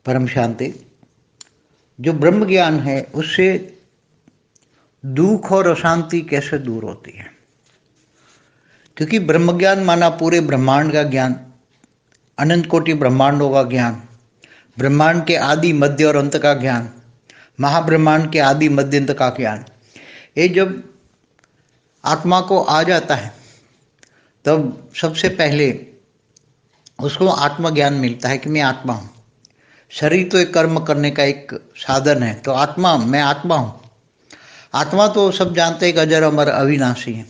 परम शांति। जो ब्रह्म ज्ञान है उससे दुख और अशांति कैसे दूर होती है? क्योंकि ब्रह्म ज्ञान माना पूरे ब्रह्मांड का ज्ञान, अनंत कोटि ब्रह्मांडों का ज्ञान, ब्रह्मांड के आदि मध्य और अंत का ज्ञान, महाब्रह्मांड के आदि मध्य अंत का ज्ञान। ये जब आत्मा को आ जाता है तब सबसे पहले उसको आत्मज्ञान मिलता है कि मैं आत्मा हूँ। शरीर तो एक कर्म करने का एक साधन है, तो आत्मा, मैं आत्मा हूँ। आत्मा तो सब जानते हैं कि अजर अमर अविनाशी है।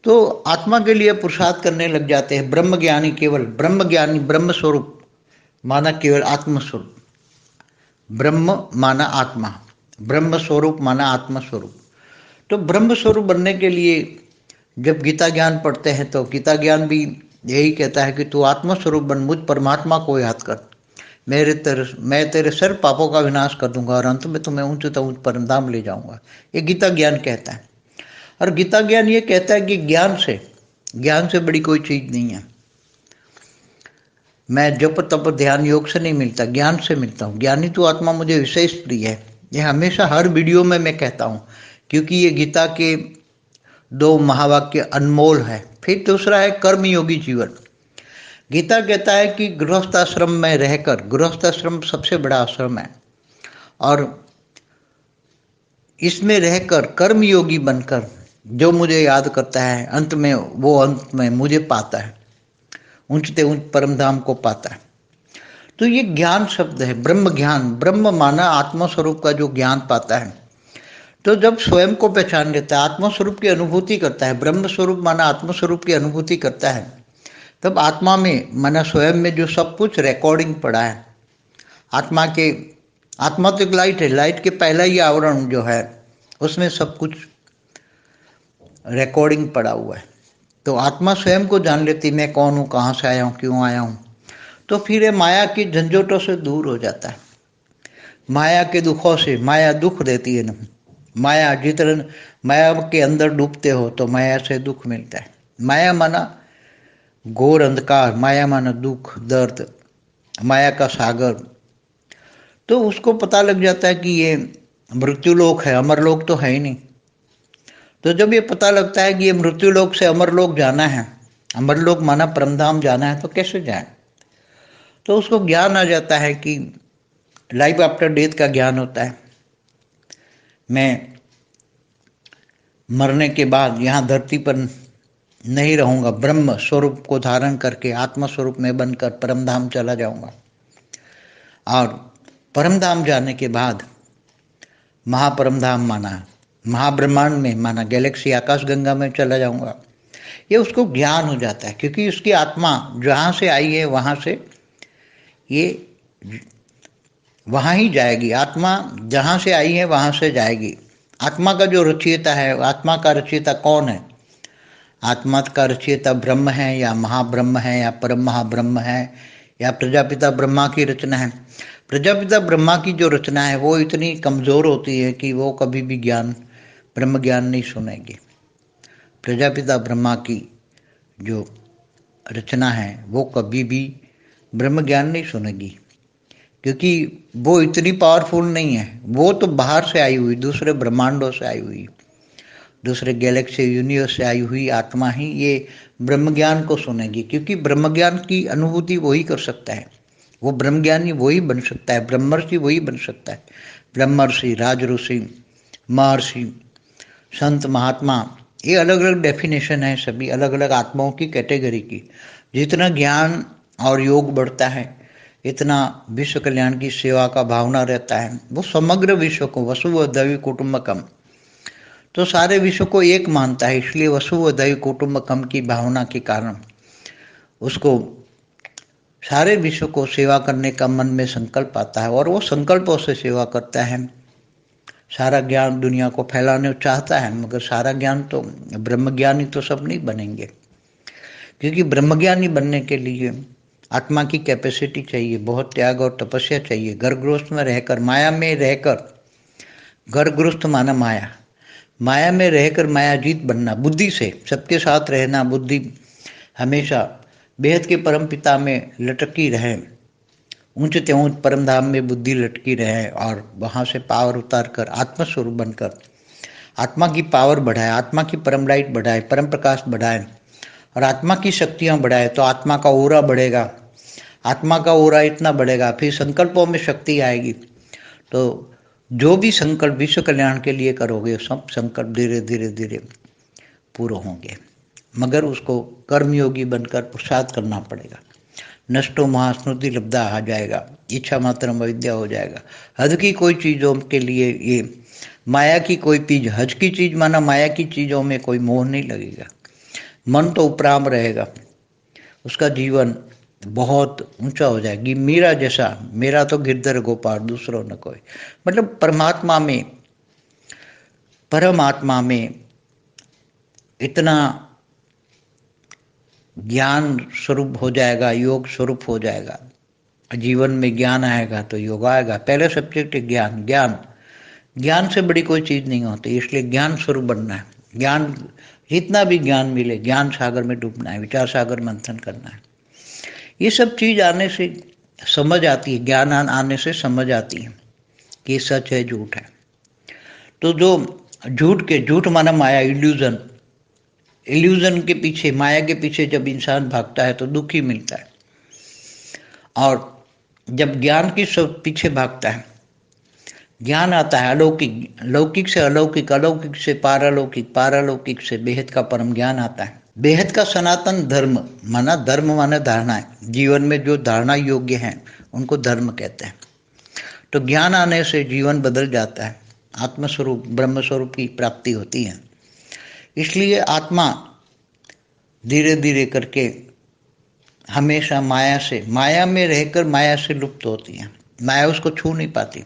तो आत्मा के लिए पुरुषार्थ करने लग जाते हैं। ब्रह्म ज्ञानी केवल ब्रह्म ज्ञानी, ब्रह्म स्वरूप माना केवल आत्म स्वरूप, ब्रह्म माना आत्मा, ब्रह्म स्वरूप माना आत्म स्वरूप। तो ब्रह्म स्वरूप बनने के लिए जब गीता ज्ञान पढ़ते हैं तो गीता ज्ञान भी यही कहता है कि तू आत्म स्वरूप बन, मुझ परमात्मा को याद कर, मैं तेरे सर पापों का विनाश कर दूंगा और अंत में तुम्हें ऊंच परम धाम ले जाऊंगा। ये गीता ज्ञान कहता है। और गीता ज्ञान ये कहता है कि ज्ञान से बड़ी कोई चीज नहीं है। मैं जप तप ध्यान योग से नहीं मिलता, ज्ञान से मिलता हूँ। ज्ञानी तो आत्मा मुझे विशेष प्रिय है। ये हमेशा हर वीडियो में मैं कहता हूँ, क्योंकि ये गीता के दो महावाक्य अनमोल है। फिर दूसरा है कर्मयोगी जीवन। गीता कहता है कि गृहस्थ आश्रम में रहकर, गृहस्थ आश्रम सबसे बड़ा आश्रम है, और इसमें रहकर कर्मयोगी बनकर जो मुझे याद करता है अंत में मुझे पाता है, ऊंचते ऊंच परम धाम को पाता है। तो ये ज्ञान शब्द है, ब्रह्म ज्ञान। ब्रह्म माना आत्मा स्वरूप का जो ज्ञान पाता है, तो जब स्वयं को पहचान लेता है, आत्मा स्वरूप की अनुभूति करता है, ब्रह्म स्वरूप माना आत्मा स्वरूप की अनुभूति करता है, तब आत्मा में माना स्वयं में जो सब कुछ रिकॉर्डिंग पड़ा है, आत्मा तो एक लाइट है, लाइट के पहला ही आवरण जो है उसमें सब कुछ रिकॉर्डिंग पड़ा हुआ है। तो आत्मा स्वयं को जान लेती, मैं कौन हूँ, कहाँ से आया हूँ, क्यों आया हूँ। तो फिर ये माया की झंझोटों से दूर हो जाता है, माया के दुखों से। माया दुख देती है ना, माया जितना माया के अंदर डूबते हो तो माया से दुख मिलता है। माया माना घोर अंधकार, माया माना दुख दर्द, माया का सागर। तो उसको पता लग जाता है कि ये मृत्युलोक है, अमरलोक तो है ही नहीं। तो जब ये पता लगता है कि ये मृत्युलोक से अमरलोक जाना है, अमरलोक माना परमधाम जाना है, तो कैसे जाए? तो उसको ज्ञान आ जाता है कि लाइफ आफ्टर डेथ का ज्ञान होता है। मैं मरने के बाद यहाँ धरती पर नहीं रहूँगा, ब्रह्म स्वरूप को धारण करके आत्मा स्वरूप में बनकर परमधाम चला जाऊँगा। और परमधाम जाने के बाद महापरमधाम माना महाब्रह्मांड में, माना गैलेक्सी आकाश गंगा में चला जाऊँगा। ये उसको ज्ञान हो जाता है, क्योंकि उसकी आत्मा जहाँ से आई है वहाँ से ये वहाँ ही जाएगी। आत्मा जहाँ से आई है वहाँ से जाएगी। आत्मा का जो रचयिता है, आत्मा का रचयिता कौन है? आत्मा का रचयिता ब्रह्म है, या महाब्रह्म है, या परम महाब्रह्म है, या प्रजापिता ब्रह्मा की रचना है। प्रजापिता ब्रह्मा की जो रचना है वो इतनी कमज़ोर होती है कि वो कभी भी ब्रह्म ज्ञान नहीं सुनेगी। प्रजापिता ब्रह्मा की जो रचना है वो कभी भी ब्रह्म ज्ञान नहीं सुनेगी, क्योंकि वो इतनी पावरफुल नहीं है। वो तो बाहर से आई हुई, दूसरे ब्रह्मांडों से आई हुई, दूसरे गैलेक्सी यूनिवर्स से आई हुई आत्मा ही ये ब्रह्म ज्ञान को सुनेगी, क्योंकि ब्रह्म ज्ञान की अनुभूति वही कर सकता है। वो ब्रह्म ज्ञानी वही बन सकता है, ब्रह्मर्षि वही बन सकता है। ब्रह्मर्षि, राजऋषि, महर्षि, संत, महात्मा, ये अलग अलग डेफिनेशन है, सभी अलग अलग आत्माओं की कैटेगरी की। जितना ज्ञान और योग बढ़ता है, इतना विश्व कल्याण की सेवा का भावना रहता है। वो समग्र विश्व को वसुधैव कुटुंबकम, तो सारे विश्व को एक मानता है। इसलिए वसुधैव कुटुंबकम की भावना के कारण उसको सारे विश्व को सेवा करने का मन में संकल्प आता है, और वो संकल्पों से सेवा करता है। सारा ज्ञान दुनिया को फैलाने चाहता है, मगर सारा ज्ञान तो ब्रह्मज्ञानी तो सब नहीं बनेंगे, क्योंकि ब्रह्मज्ञानी बनने के लिए आत्मा की कैपेसिटी चाहिए, बहुत त्याग और तपस्या चाहिए। गर्भगृहस्थ में रहकर, माया में रहकर, गर्भगृहस्थ माना माया, माया में रहकर मायाजीत बनना, बुद्धि से सबके साथ रहना, बुद्धि हमेशा बेहद के परम पिता में लटकी रहे, ऊंच ते ऊंच परम धाम में बुद्धि लटकी रहे और वहां से पावर उतार कर आत्मस्वरूप बनकर आत्मा की पावर बढ़ाए, आत्मा की परम लाइट बढ़ाए, परम प्रकाश बढ़ाए और आत्मा की शक्तियां बढ़ाए तो आत्मा का ओरा बढ़ेगा। आत्मा का ओरा इतना बढ़ेगा, फिर संकल्पों में शक्ति आएगी। तो जो भी संकल्प विश्व कल्याण के लिए करोगे सब संकल्प धीरे धीरे धीरे पूरे होंगे, मगर उसको कर्मयोगी बनकर पुरुषार्थ करना पड़ेगा। नष्टो महास्मृति लब्धा आ जाएगा, इच्छा मात्र अविद्या हो जाएगा। हद की कोई चीज़ों के लिए ये माया की कोई चीज, हज की चीज माना माया की चीज़ों में कोई मोह नहीं लगेगा। मन तो उपराम रहेगा, उसका जीवन बहुत ऊंचा हो जाएगी। मीरा जैसा, मेरा तो गिरधर गोपाल दूसरों न कोई, मतलब परमात्मा में इतना ज्ञान स्वरूप हो जाएगा, योग स्वरूप हो जाएगा। जीवन में ज्ञान आएगा तो योग आएगा। पहले सब्जेक्ट ज्ञान, ज्ञान से बड़ी कोई चीज नहीं होती, इसलिए ज्ञान स्वरूप बनना है। ज्ञान जितना भी ज्ञान मिले, ज्ञान सागर में डूबना है, विचार सागर मंथन करना है। ये सब चीज आने से समझ आती है, ज्ञान आने से समझ आती है कि सच है झूठ है। तो जो झूठ माना माया, इल्यूजन के पीछे, माया के पीछे जब इंसान भागता है तो दुखी मिलता है, और जब ज्ञान की सब पीछे भागता है, ज्ञान आता है अलौकिक, लौकिक से अलौकिक, अलौकिक से पारलौकिक, पारलौकिक से बेहद का परम ज्ञान आता है। बेहद का सनातन धर्म माना धारणा है, जीवन में जो धारणा योग्य है उनको धर्म कहते हैं। तो ज्ञान आने से जीवन बदल जाता है, आत्मस्वरूप ब्रह्म स्वरूप की प्राप्ति होती है। इसलिए आत्मा धीरे धीरे करके हमेशा माया में रहकर माया से लुप्त होती है। माया उसको छू नहीं पाती,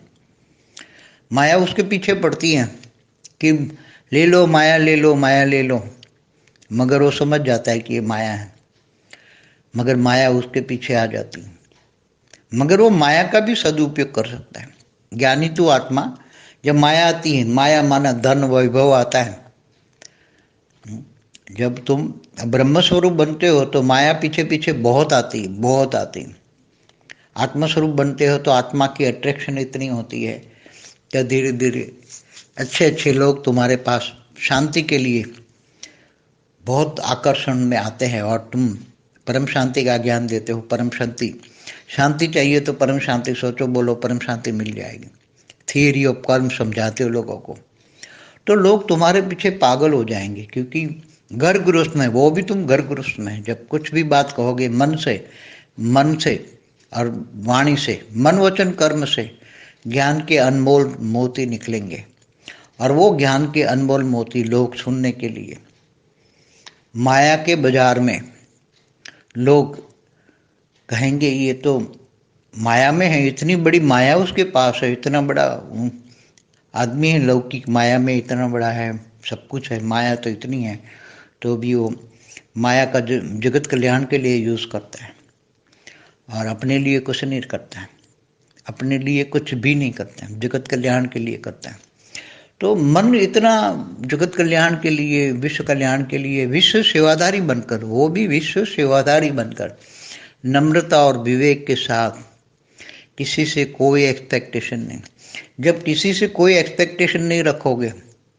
माया उसके पीछे पड़ती है कि ले लो माया, ले लो माया, ले लो, मगर वो समझ जाता है कि ये माया है, मगर माया उसके पीछे आ जाती है। मगर वो माया का भी सदुपयोग कर सकता है। ज्ञानी तो आत्मा, जब माया आती है, माया माना धन वैभव आता है, जब तुम ब्रह्म स्वरूप बनते हो तो माया पीछे पीछे बहुत आती है। आत्मस्वरूप बनते हो तो आत्मा की अट्रैक्शन इतनी होती है कि धीरे धीरे अच्छे अच्छे लोग तुम्हारे पास शांति के लिए बहुत आकर्षण में आते हैं और तुम परम शांति का ज्ञान देते हो। परम शांति चाहिए तो परम शांति सोचो, बोलो, परम शांति मिल जाएगी। थियरी ऑफ कर्म समझाते हो लोगों को, तो लोग तुम्हारे पीछे पागल हो जाएंगे, क्योंकि घर गृहस्थ में, वो भी तुम घर गृहस्थ में जब कुछ भी बात कहोगे मन से और वाणी से, मन वचन कर्म से ज्ञान के अनमोल मोती निकलेंगे, और वो ज्ञान के अनमोल मोती लोग सुनने के लिए माया के बाजार में लोग कहेंगे ये तो माया में है, इतनी बड़ी माया उसके पास है, इतना बड़ा आदमी है, लौकिक माया में इतना बड़ा है, सब कुछ है, माया तो इतनी है, तो भी वो माया का जगत कल्याण के लिए यूज़ करता है और अपने लिए कुछ नहीं करता है, अपने लिए कुछ भी नहीं करता है, जगत कल्याण के लिए करता है। तो मन इतना जगत कल्याण के लिए, विश्व कल्याण के लिए विश्व सेवाधारी बनकर, वो भी विश्व सेवाधारी बनकर नम्रता और विवेक के साथ, किसी से कोई एक्सपेक्टेशन नहीं। जब किसी से कोई एक्सपेक्टेशन नहीं रखोगे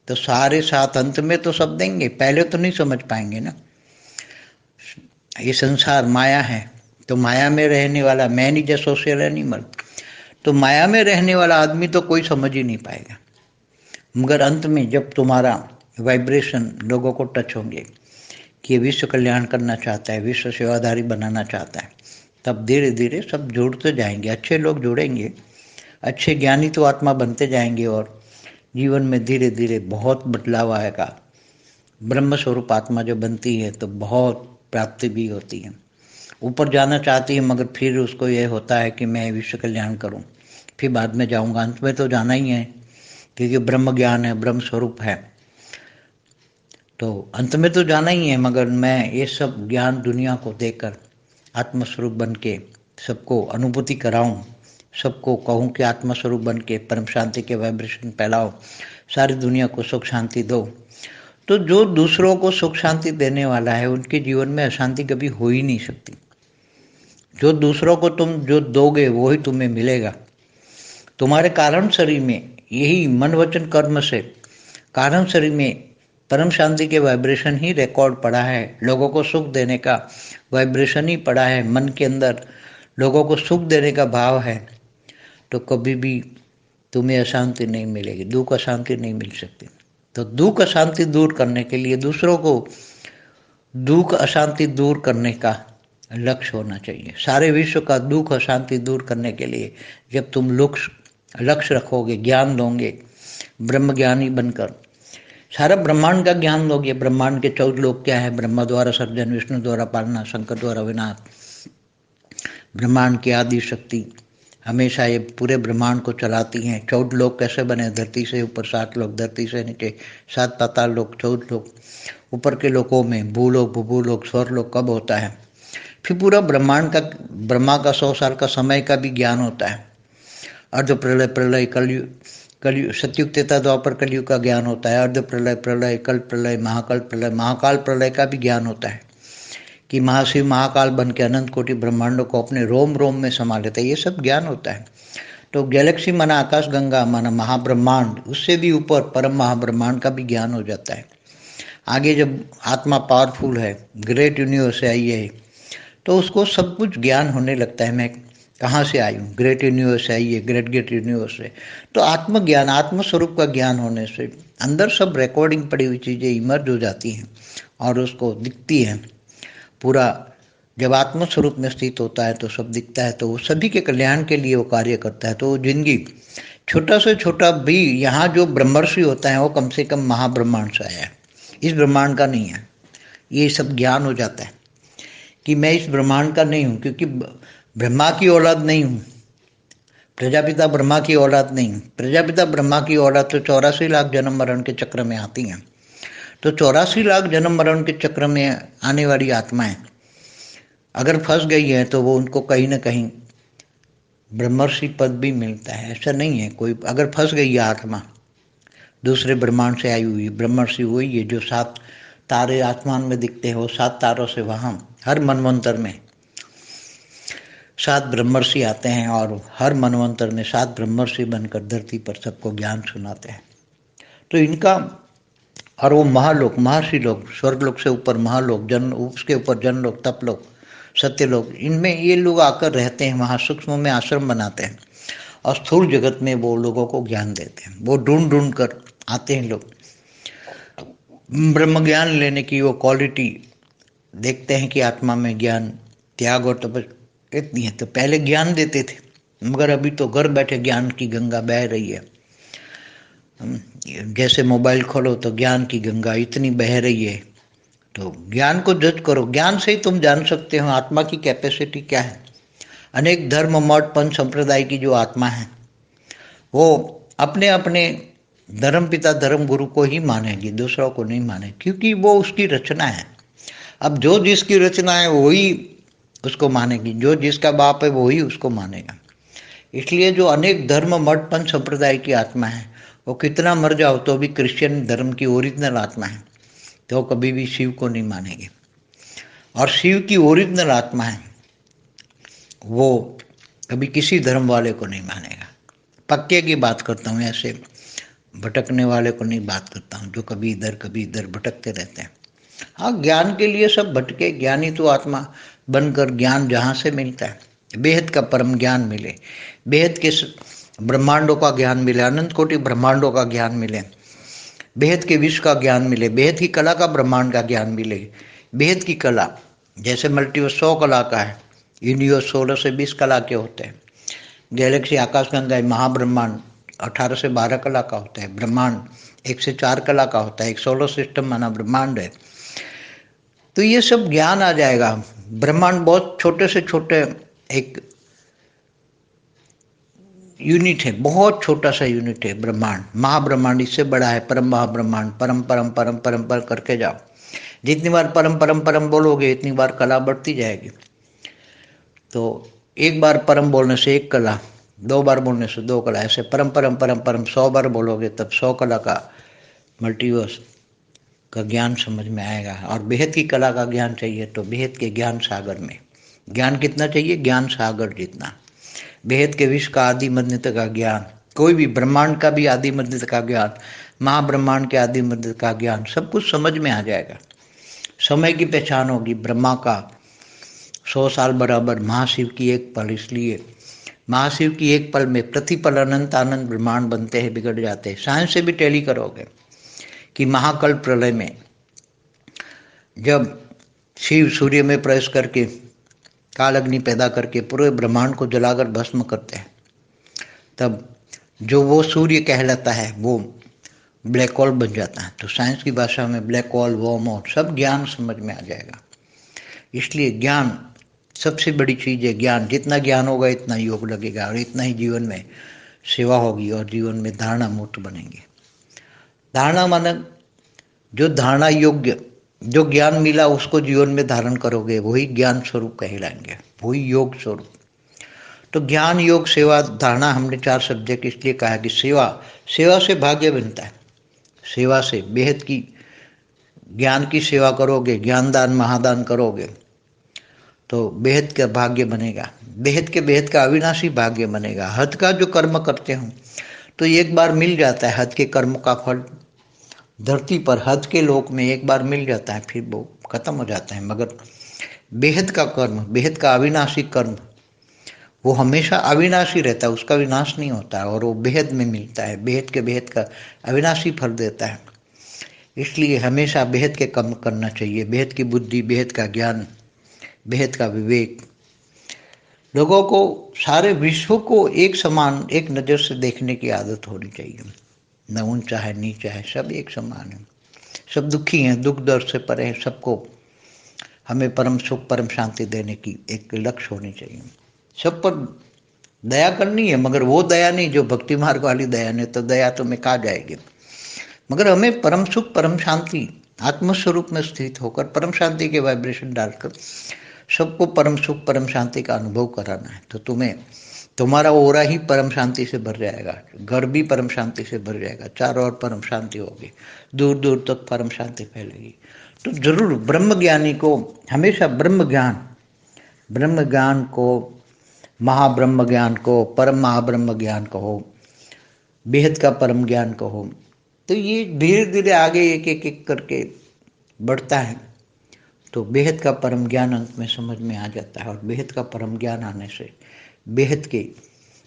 तो सारे साथ अंत में तो सब देंगे, पहले तो नहीं समझ पाएंगे ना। ये संसार माया है, तो माया में रहने वाला, man is a social animal, तो माया में रहने वाला आदमी तो कोई समझ ही नहीं पाएगा। मगर अंत में जब तुम्हारा वाइब्रेशन लोगों को टच होंगे कि विश्व कल्याण करना चाहता है, विश्व सेवाधारी बनाना चाहता है, तब धीरे धीरे सब जुड़ते जाएंगे, अच्छे लोग जुड़ेंगे, अच्छे ज्ञानी तो आत्मा बनते जाएंगे और जीवन में धीरे धीरे बहुत बदलाव आएगा। ब्रह्म स्वरूप आत्मा जो बनती है तो बहुत प्राप्ति भी होती है, ऊपर जाना चाहती है, मगर फिर उसको ये होता है कि मैं विश्व कल्याण करूं, फिर बाद में जाऊंगा, अंत में तो जाना ही है, क्योंकि ब्रह्म ज्ञान है, ब्रह्म स्वरूप है, तो अंत में तो जाना ही है। मगर मैं ये सब ज्ञान दुनिया को देकर आत्मस्वरूप बन के सबको अनुभूति कराऊं, सबको कहूं कि आत्मस्वरूप बन के परम शांति के वाइब्रेशन फैलाओ, सारी दुनिया को सुख शांति दो। तो जो दूसरों को सुख शांति देने वाला है उनके जीवन में अशांति कभी हो ही नहीं सकती। जो दूसरों को तुम जो दोगे वही तुम्हें मिलेगा। तुम्हारे कारण शरीर में यही मन वचन कर्म से कारण शरीर में परम शांति के वाइब्रेशन ही रिकॉर्ड पड़ा है। लोगों को सुख देने का वाइब्रेशन ही पड़ा है। मन के अंदर लोगों को सुख देने का भाव है तो कभी भी तुम्हें अशांति नहीं मिलेगी, दुख अशांति नहीं मिल सकती। तो दुख अशांति दूर करने के लिए दूसरों को दुख अशांति दूर करने का लक्ष्य होना चाहिए। सारे विश्व का दुख अशांति दूर करने के लिए जब तुम लक्ष्य रखोगे, ज्ञान दोगे, ब्रह्म ज्ञानी बनकर सारा ब्रह्मांड का ज्ञान दोगे। ब्रह्मांड के 14 लोक क्या है? ब्रह्मा द्वारा सर्जन, विष्णु द्वारा पालना, शंकर द्वारा विनाश। ब्रह्मांड की आदि शक्ति हमेशा ये पूरे ब्रह्मांड को चलाती हैं। 14 लोक कैसे बने? धरती से ऊपर 7 लोक, धरती से नीचे 7 पाताल लोक, 14 लोक। ऊपर के लोकों में भूलोक, भूभूलोक, स्वर्लोक कब होता है? फिर पूरा ब्रह्मांड का, ब्रह्मा का 100 साल का समय का भी ज्ञान होता है। अर्ध प्रलय, प्रलय, कलयुग, सतयुग, त्रेता, द्वापर, कलयुग का ज्ञान होता है। अर्ध प्रलय, प्रलय, कल्प प्रलय, महाकल प्रलय, महाकाल प्रलय का भी ज्ञान होता है कि महाशिव महाकाल बन के अनंत कोटि ब्रह्मांडों को अपने रोम रोम में समा लेता है। ये सब ज्ञान होता है। तो गैलेक्सी माना आकाश गंगा माना महाब्रह्मांड, उससे भी ऊपर परम महाब्रह्मांड का भी ज्ञान हो जाता है। आगे जब आत्मा पावरफुल है, ग्रेट यूनिवर्स से आई है, तो उसको सब कुछ ज्ञान होने लगता है। मैं कहाँ से आई हूँ? ग्रेट यूनिवर्स से आई है, ग्रेट यूनिवर्स से। तो आत्मज्ञान, आत्मस्वरूप का ज्ञान होने से अंदर सब रिकॉर्डिंग पड़ी हुई चीज़ें इमर्ज हो जाती हैं और उसको दिखती हैं पूरा। जब आत्मस्वरूप में स्थित होता है तो सब दिखता है, तो वो सभी के कल्याण के लिए वो कार्य करता है। तो जिंदगी छोटा से छोटा भी, यहाँ जो ब्रह्मर्षि होता है वो कम से कम महाब्रह्मांड से आया है, इस ब्रह्मांड का नहीं है। ये सब ज्ञान हो जाता है कि मैं इस ब्रह्मांड का नहीं हूँ, क्योंकि ब्रह्मा की औलाद नहीं हूँ, प्रजापिता ब्रह्मा की औलाद नहीं हूँ। प्रजापिता ब्रह्मा की औलाद तो 84 लाख जन्म मरण के चक्र में आती हैं। तो 84 लाख जन्म मरण के चक्र में आने वाली आत्माएं अगर फंस गई है तो वो उनको कहीं ना कहीं ब्रह्मर्षि पद भी मिलता है। ऐसा नहीं है कोई, अगर फंस गई है आत्मा दूसरे ब्रह्मांड से आई हुई, ब्रह्मर्षि वही है जो 7 तारे आसमान में दिखते हैं। वो 7 तारों से वहाँ हर मनवंतर में 7 ब्रह्मर्षि आते हैं और हर मनवंतर में 7 ब्रह्मर्षि बनकर धरती पर सबको ज्ञान सुनाते हैं। तो इनका, और वो महालोक, महर्षि लोग, स्वर्गलोक से ऊपर महालोक, जन, उसके ऊपर जनलोक, तपलोक, सत्यलोक, इनमें ये लोग आकर रहते हैं। वहाँ सूक्ष्म में आश्रम बनाते हैं और स्थूल जगत में वो लोगों को ज्ञान देते हैं। वो ढूंढ ढूंढ कर आते हैं लोग, ब्रह्म ज्ञान लेने की वो क्वालिटी देखते हैं कि आत्मा में ज्ञान, त्याग और तपस्या इतनी है। तो पहले ज्ञान देते थे, मगर अभी तो घर बैठे ज्ञान की गंगा बह रही है। जैसे मोबाइल खोलो तो ज्ञान की गंगा इतनी बह रही है। तो ज्ञान को जज करो, ज्ञान से ही तुम जान सकते हो आत्मा की कैपेसिटी क्या है। अनेक धर्म, मठ, पंथ संप्रदाय की जो आत्मा है वो अपने अपने धर्म पिता, धर्म गुरु को ही मानेगी, दूसरों को नहीं माने, क्योंकि वो उसकी रचना है। अब जो जिसकी रचना है वही उसको मानेगी, जो जिसका बाप है वही उसको मानेगा। इसलिए जो अनेक धर्म, मठ, पंथ संप्रदाय की आत्मा है वो कितना मर जाओ तो भी क्रिश्चियन धर्म की ओरिजिनल आत्मा है, तो कभी भी शिव को नहीं मानेंगे। और शिव की ओरिजिनल आत्मा है वो कभी किसी धर्म वाले को नहीं मानेगा। पक्के की बात करता हूँ, ऐसे भटकने वाले को नहीं बात करता हूँ जो कभी इधर भटकते रहते हैं। हाँ, ज्ञान के लिए सब भटके, ज्ञानी तो आत्मा बनकर ज्ञान जहाँ से मिलता है, बेहद का परम ज्ञान मिले, बेहद के ब्रह्मांडों का ज्ञान मिले, अनंत कोटि ब्रह्मांडों का ज्ञान मिले, बेहद के विश्व का ज्ञान मिले, बेहद की कला का ब्रह्मांड का ज्ञान मिले। बेहद की कला जैसे मल्टीवर्स 100 कला का है, यूनिवर्स 16 से 20 कला के होते हैं। गैलेक्सी, आकाशगंगा, महाब्रह्मांड 18 से 12 कला का होता है। ब्रह्मांड 1 से 4 कला का होता है। एक सोलर सिस्टम माना ब्रह्मांड है। तो ये सब ज्ञान आ जाएगा। ब्रह्मांड बहुत छोटे से छोटे एक यूनिट है, बहुत छोटा सा यूनिट है ब्रह्मांड। महाब्रह्मांड इससे बड़ा है, परम महाब्रह्मांड। परम परम परम परम पर करके जाओ, जितनी बार परम परम परम बोलोगे इतनी बार कला बढ़ती जाएगी। तो एक बार परम बोलने से 1 कला, 2 बार बोलने से 2 कला, ऐसे परम परम परम परम 100 बार बोलोगे तब 100 कला का मल्टीवर्स का ज्ञान समझ में आएगा। और बेहद की कला का ज्ञान चाहिए तो बेहद के ज्ञान सागर में ज्ञान कितना चाहिए? ज्ञान सागर जितना। बेहद के विश्व का आदि मध्य का ज्ञान, कोई भी ब्रह्मांड का भी आदि मध्य का ज्ञान, महाब्रह्मांड के आदि मध्य का ज्ञान, सब कुछ समझ में आ जाएगा। समय की पहचान होगी। ब्रह्मा का 100 साल बराबर महाशिव की एक पल, इसलिए महाशिव की एक पल में प्रतिपल अनंत आनंद ब्रह्मांड बनते हैं, बिगड़ जाते हैं। साइंस से भी टैली करोगे कि महाकल्प प्रलय में जब शिव सूर्य में प्रवेश करके काल अग्नि पैदा करके पूरे ब्रह्मांड को जलाकर भस्म करते हैं, तब जो वो सूर्य कहलाता है वो ब्लैक होल बन जाता है। तो साइंस की भाषा में ब्लैक होल, वर्म होल, सब ज्ञान समझ में आ जाएगा। इसलिए ज्ञान सबसे बड़ी चीज़ है। ज्ञान, जितना ज्ञान होगा इतना योग लगेगा और इतना ही जीवन में सेवा होगी और जीवन में धारणा मुक्त बनेंगे। धारणा माने जो धारणा योग्य, जो ज्ञान मिला उसको जीवन में धारण करोगे, वही ज्ञान स्वरूप कहलाएंगे, वही योग स्वरूप। तो ज्ञान, योग, सेवा, धारणा, हमने 4 सब्जेक्ट इसलिए कहा कि सेवा से भाग्य बनता है। सेवा से बेहद की ज्ञान की सेवा करोगे, ज्ञानदान महादान करोगे तो बेहद का भाग्य बनेगा। बेहद का अविनाशी भाग्य बनेगा। हद का जो कर्म करते हो तो एक बार मिल जाता है, हद के कर्म का फल धरती पर, हद के लोक में एक बार मिल जाता है, फिर वो खत्म हो जाता है। मगर बेहद का कर्म, बेहद का अविनाशी कर्म, वो हमेशा अविनाशी रहता है, उसका विनाश नहीं होता है और वो बेहद में मिलता है, बेहद का अविनाशी फल देता है। इसलिए हमेशा बेहद के कर्म करना चाहिए। बेहद की बुद्धि, बेहद का ज्ञान, बेहद का विवेक। लोगों को, सारे विश्व को एक समान, एक नज़र से देखने की आदत होनी चाहिए। न ऊंचा है नीचा है, सब एक समान है, सब दुखी हैं, दुख दर्द से परे हैं। सबको हमें परम सुख, परम शांति देने की एक लक्ष्य होनी चाहिए। सब पर दया करनी है, मगर वो दया नहीं जो भक्ति मार्ग वाली दया नहीं, तो दया तो में कहा जाएगी। मगर हमें परम सुख, परम शांति, आत्मस्वरूप में स्थित होकर परम शांति के वाइब्रेशन डालकर सबको परम सुख, परम शांति का अनुभव कराना है। तो तुम्हारा ओरा ही परम शांति से भर जाएगा, घर भी परम शांति से भर जाएगा, चारों ओर परम शांति होगी, दूर दूर तक परम शांति फैलेगी। तो जरूर ब्रह्म ज्ञानी को हमेशा ब्रह्म ज्ञान को, महाब्रह्म ज्ञान को, परम महाब्रह्म ज्ञान कहो, बेहद का परम ज्ञान कहो, तो ये धीरे धीरे आगे एक करके बढ़ता है। तो बेहद का परम ज्ञान अंत में समझ में आ जाता है और बेहद का परम ज्ञान आने से बेहद के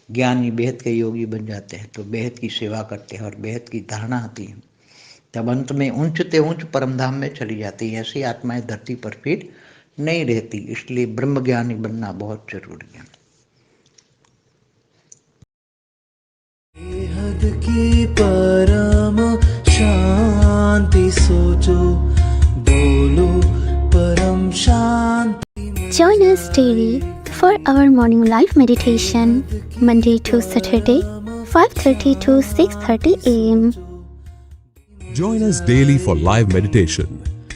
ज्ञानी, बेहद के योगी बन जाते हैं। तो बेहद की सेवा करते हैं और बेहद की धारणा आती है, तब अंत में ऊंचते ऊंच परमधाम में चली जाती है। ऐसी आत्माएं धरती पर फिर नहीं रहती। इसलिए ब्रह्म ज्ञानी बनना बहुत जरूरी है। बेहद की परम शांति सोचो, बोलो परम शांति। Join us daily for our morning live meditation, Monday to Saturday, 5:30 to 6:30 a.m. Join us daily for live meditation,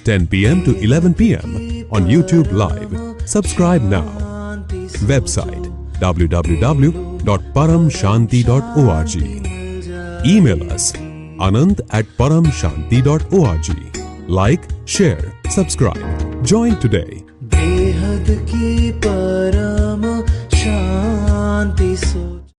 10 p.m. to 11 p.m. on YouTube Live. Subscribe now. Website www.paramshanti.org. Email us anant@paramshanti.org. Like, share, subscribe. Join today. बेहद की परम शांति सो